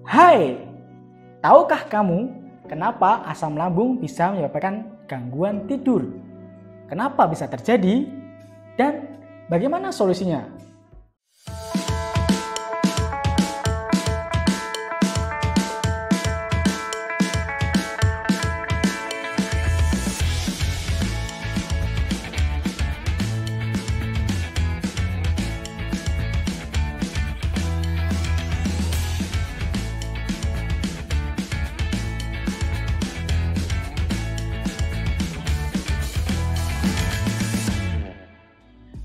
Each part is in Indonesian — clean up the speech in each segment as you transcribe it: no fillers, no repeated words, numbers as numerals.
Hai, tahukah kamu kenapa asam lambung bisa menyebabkan gangguan tidur? Kenapa bisa terjadi? Dan bagaimana solusinya?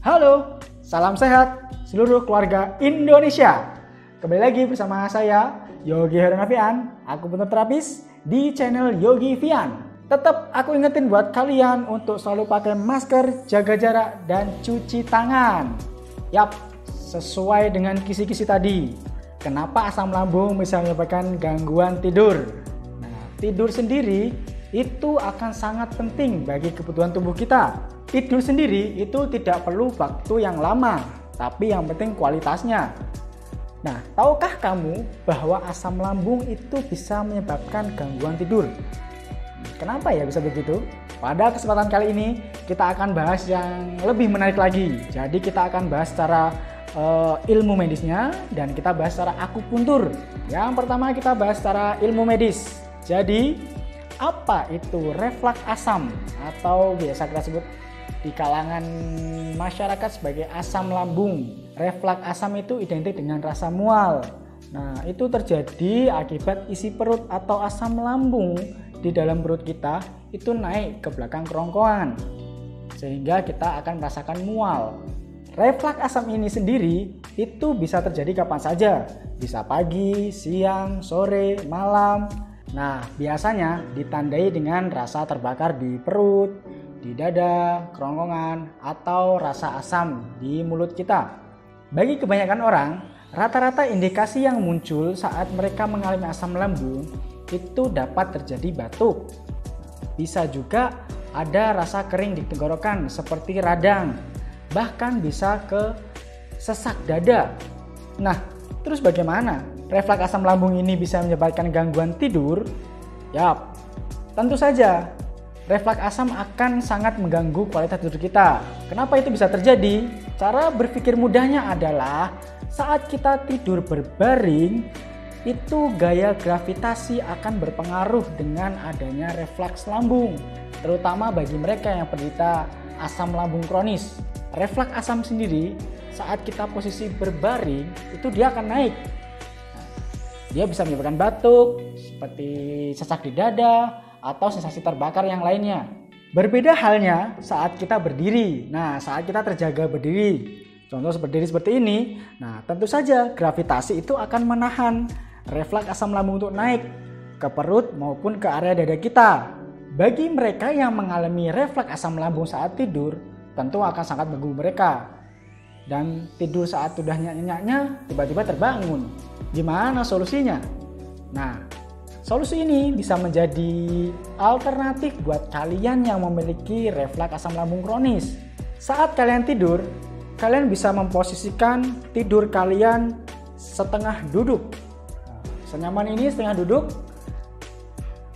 Halo, salam sehat seluruh keluarga Indonesia. Kembali lagi bersama saya Yogi Herunafian, aku terapis di channel Yogi Fian. Tetap aku ingetin buat kalian untuk selalu pakai masker, jaga jarak, dan cuci tangan. Yap, sesuai dengan kisi-kisi tadi. Kenapa asam lambung bisa menyebabkan gangguan tidur? Nah, tidur sendiri itu akan sangat penting bagi kebutuhan tubuh kita. Tidur sendiri itu tidak perlu waktu yang lama, tapi yang penting kualitasnya. Nah, tahukah kamu bahwa asam lambung itu bisa menyebabkan gangguan tidur? Kenapa ya bisa begitu? Pada kesempatan kali ini kita akan bahas yang lebih menarik lagi. Jadi kita akan bahas secara ilmu medisnya dan kita bahas secara akupuntur. Yang pertama kita bahas secara ilmu medis. Jadi apa itu refleks asam atau biasa kita sebut di kalangan masyarakat sebagai asam lambung? Refleks asam itu identik dengan rasa mual. Nah, itu terjadi akibat isi perut atau asam lambung di dalam perut kita itu naik ke belakang kerongkongan, sehingga kita akan merasakan mual. Refleks asam ini sendiri itu bisa terjadi kapan saja, bisa pagi, siang, sore, malam. Nah, biasanya ditandai dengan rasa terbakar di perut, di dada, kerongkongan, atau rasa asam di mulut kita. Bagi kebanyakan orang, rata-rata indikasi yang muncul saat mereka mengalami asam lambung itu dapat terjadi batuk. Bisa juga ada rasa kering di tenggorokan seperti radang, bahkan bisa ke sesak dada. Nah, terus bagaimana refleks asam lambung ini bisa menyebabkan gangguan tidur? Yap, tentu saja. Refleks asam akan sangat mengganggu kualitas tidur kita. Kenapa itu bisa terjadi? Cara berpikir mudahnya adalah saat kita tidur berbaring, itu gaya gravitasi akan berpengaruh dengan adanya refleks lambung, terutama bagi mereka yang penderita asam lambung kronis. Refleks asam sendiri saat kita posisi berbaring itu dia akan naik. Dia bisa menyebabkan batuk, seperti sesak di dada, atau sensasi terbakar yang lainnya. Berbeda halnya saat kita berdiri. Nah, saat kita terjaga berdiri, contoh berdiri seperti ini, nah tentu saja gravitasi itu akan menahan refleks asam lambung untuk naik ke perut maupun ke area dada kita. Bagi mereka yang mengalami refleks asam lambung saat tidur, tentu akan sangat mengganggu mereka. Dan tidur saat sudah nyenyak-nyaknya tiba-tiba terbangun. Gimana solusinya? Nah, solusi ini bisa menjadi alternatif buat kalian yang memiliki refleks asam lambung kronis. Saat kalian tidur, kalian bisa memposisikan tidur kalian setengah duduk. Senyaman ini setengah duduk.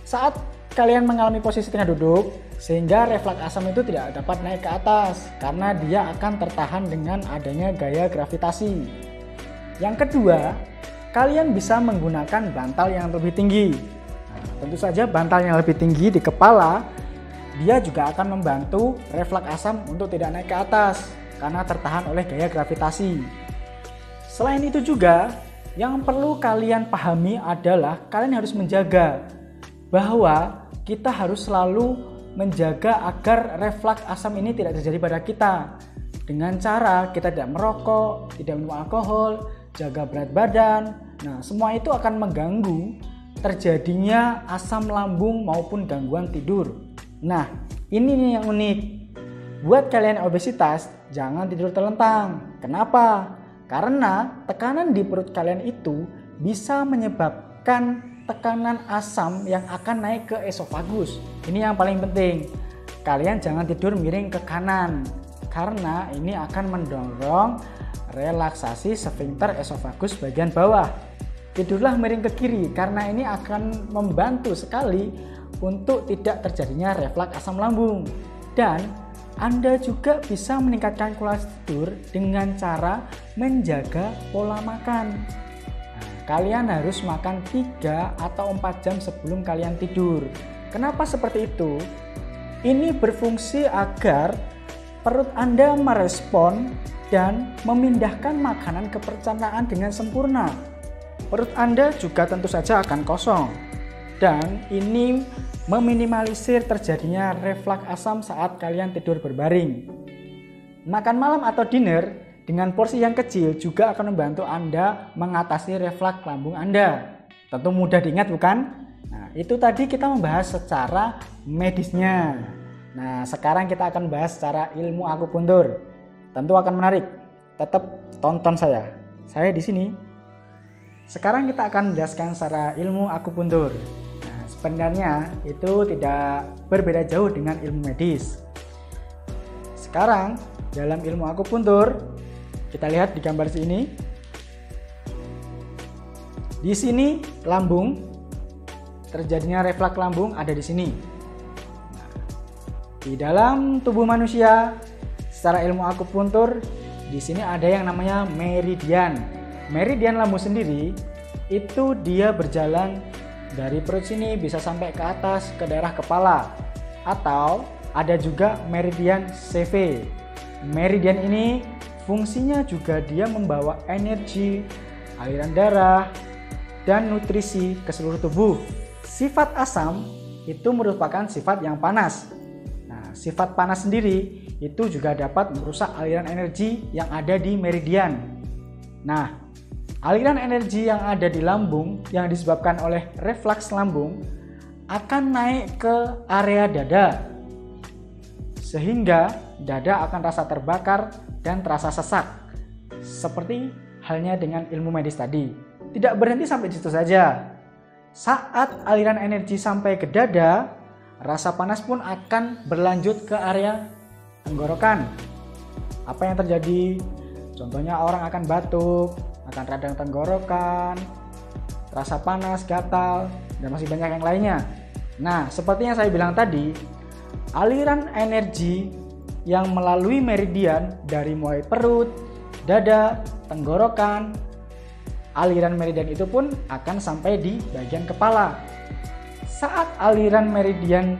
Saat kalian mengalami posisi setengah duduk, sehingga refleks asam itu tidak dapat naik ke atas karena dia akan tertahan dengan adanya gaya gravitasi. Yang kedua, kalian bisa menggunakan bantal yang lebih tinggi. Nah, tentu saja bantal yang lebih tinggi di kepala, dia juga akan membantu refleks asam untuk tidak naik ke atas karena tertahan oleh gaya gravitasi. Selain itu juga, yang perlu kalian pahami adalah kalian harus menjaga bahwa kita harus selalu menjaga agar refleks asam ini tidak terjadi pada kita. Dengan cara kita tidak merokok, tidak minum alkohol, jaga berat badan. Nah, semua itu akan mengganggu terjadinya asam lambung maupun gangguan tidur. Nah, ini nih yang unik. Buat kalian obesitas, jangan tidur terlentang. Kenapa? Karena tekanan di perut kalian itu bisa menyebabkan tekanan asam yang akan naik ke esofagus. Ini yang paling penting. Kalian jangan tidur miring ke kanan karena ini akan mendorong relaksasi sfinkter esofagus bagian bawah. tidurlah miring ke kiri karena ini akan membantu sekali untuk tidak terjadinya refleks asam lambung. Dan Anda juga bisa meningkatkan kualitas tidur dengan cara menjaga pola makan. Kalian harus makan 3 atau 4 jam sebelum kalian tidur. Kenapa seperti itu? Ini berfungsi agar perut Anda merespon dan memindahkan makanan ke pencernaan dengan sempurna. Perut Anda juga tentu saja akan kosong. Dan ini meminimalisir terjadinya refleks asam saat kalian tidur berbaring. Makan malam atau dinner dengan porsi yang kecil juga akan membantu Anda mengatasi refleks lambung Anda. Tentu mudah diingat bukan? Nah, itu tadi kita membahas secara medisnya. Nah, sekarang kita akan bahas secara ilmu akupuntur. Tentu akan menarik. Tetap tonton saya. Saya di sini. Sekarang kita akan menjelaskan secara ilmu akupuntur. Nah, sebenarnya itu tidak berbeda jauh dengan ilmu medis. Sekarang dalam ilmu akupuntur, kita lihat di gambar sini. Di sini lambung, terjadinya refleks lambung ada di sini. Nah, di dalam tubuh manusia, secara ilmu akupuntur, di sini ada yang namanya meridian. Meridian lambung sendiri itu dia berjalan dari perut sini bisa sampai ke atas ke daerah kepala, atau ada juga meridian CV. Meridian ini fungsinya juga dia membawa energi, aliran darah, dan nutrisi ke seluruh tubuh. Sifat asam itu merupakan sifat yang panas. Nah, sifat panas sendiri itu juga dapat merusak aliran energi yang ada di meridian. Nah, aliran energi yang ada di lambung yang disebabkan oleh refleks lambung akan naik ke area dada. Sehingga dada akan terasa terbakar dan terasa sesak. Seperti halnya dengan ilmu medis tadi. Tidak berhenti sampai situ saja. Saat aliran energi sampai ke dada, rasa panas pun akan berlanjut ke area tenggorokan. Apa yang terjadi? Contohnya orang akan batuk, akan radang tenggorokan, rasa panas, gatal, dan masih banyak yang lainnya. Nah, seperti yang saya bilang tadi, aliran energi yang melalui meridian dari mulai perut, dada, tenggorokan, aliran meridian itu pun akan sampai di bagian kepala. Saat aliran meridian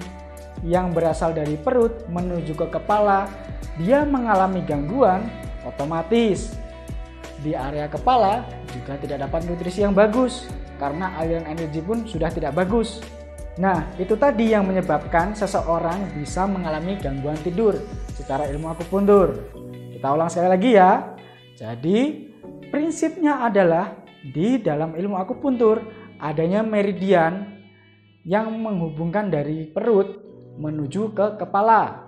yang berasal dari perut menuju ke kepala, dia mengalami gangguan, otomatis di area kepala juga tidak dapat nutrisi yang bagus karena aliran energi pun sudah tidak bagus. Nah, itu tadi yang menyebabkan seseorang bisa mengalami gangguan tidur secara ilmu akupuntur. Kita ulang sekali lagi ya. Jadi, prinsipnya adalah di dalam ilmu akupuntur adanya meridian yang menghubungkan dari perut menuju ke kepala.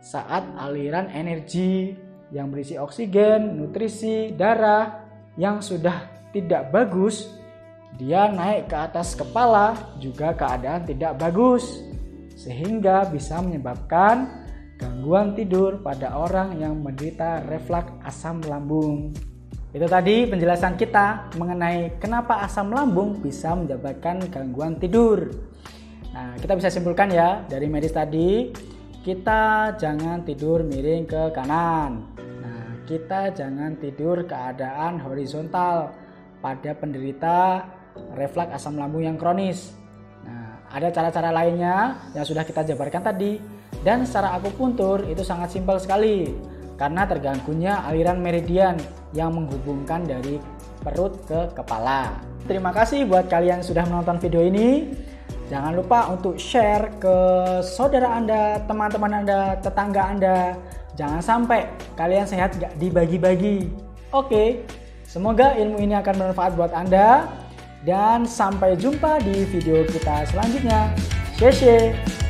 Saat aliran energi yang berisi oksigen, nutrisi, darah yang sudah tidak bagus, dia naik ke atas kepala juga keadaan tidak bagus, sehingga bisa menyebabkan gangguan tidur pada orang yang menderita refleks asam lambung. Itu tadi penjelasan kita mengenai kenapa asam lambung bisa menyebabkan gangguan tidur. Nah, kita bisa simpulkan ya dari medis tadi, kita jangan tidur miring ke kanan. Nah, kita jangan tidur keadaan horizontal pada penderita refleks asam lambung yang kronis. Nah, ada cara-cara lainnya yang sudah kita jabarkan tadi, dan secara akupuntur itu sangat simpel sekali karena terganggunya aliran meridian yang menghubungkan dari perut ke kepala. Terima kasih buat kalian sudah menonton video ini. Jangan lupa untuk share ke saudara Anda, teman-teman Anda, tetangga Anda. Jangan sampai kalian sehat gak dibagi-bagi. Oke, semoga ilmu ini akan bermanfaat buat Anda. Dan sampai jumpa di video kita selanjutnya. Xie xie.